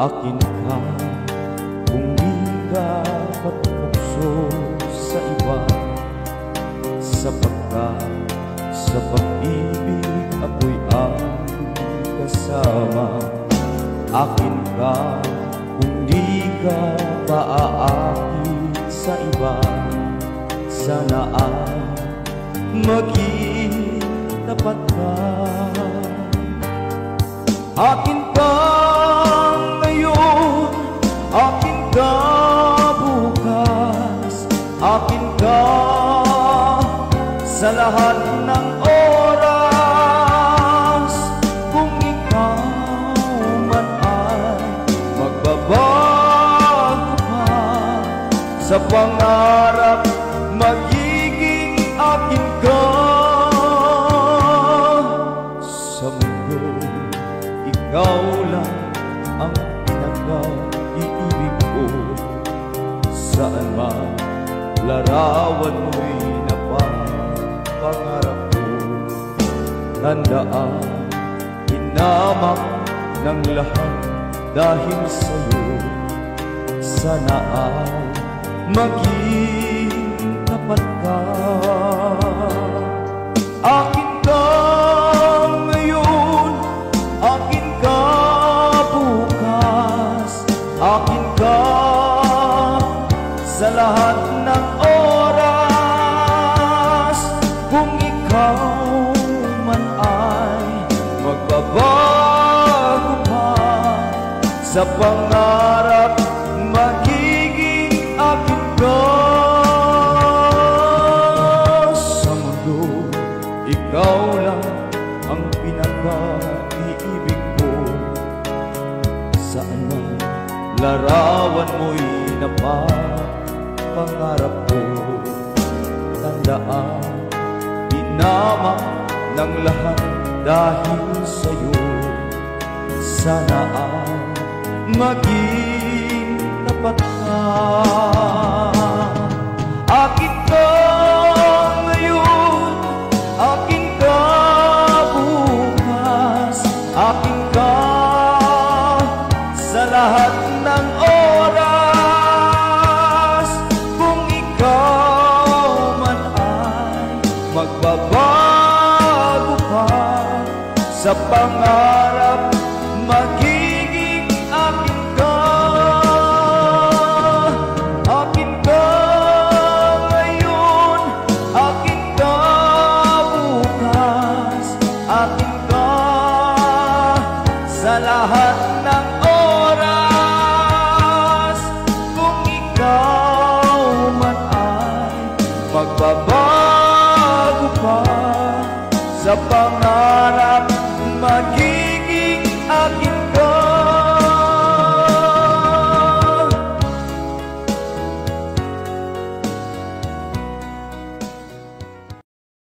Akin ka kung di ka papukso sa iba, sapagkat sa pag-ibig ako'y ang kasama. Akin ka kung di ka paaakit sa iba, sana ay maging tapat ka. Akin ka ngayon, akin ka bukas, akin ka sa lahat ng oras. Kung ikaw man ay magbabago pa sa pangarap, magiging akin ka. Sa mundo, ikaw lang ang pinag-iibig ko. Saan man larawan mo'y napapangarap ko. Tandaan, hinamak ng lahat dahil sa'yo. Sana ay maging tapat ka. Akin ka ngayon, akin ka bukas, akin ka sa lahat ng oras. Kung ikaw man ay magbabago pa sa pangarap, magiging akin ka. Sa mundo, ikaw lang ang pinag-iibig ko. Saan man larawan mo'y napapangarap ko. Tandaan, hinamak ng lahat dahil sa'yo. Sana ay maging tapat ka. Akin ka ngayon, akin ka bukas, akin ka sa lahat ng oras. Kung ikaw man ay magbabago pa sa pangarap, magiging akin ka. Akin ka ngayon, akin ka bukas, akin ka sa lahat ng oras. Kung ikaw man ay magbabago pa sa pangarap,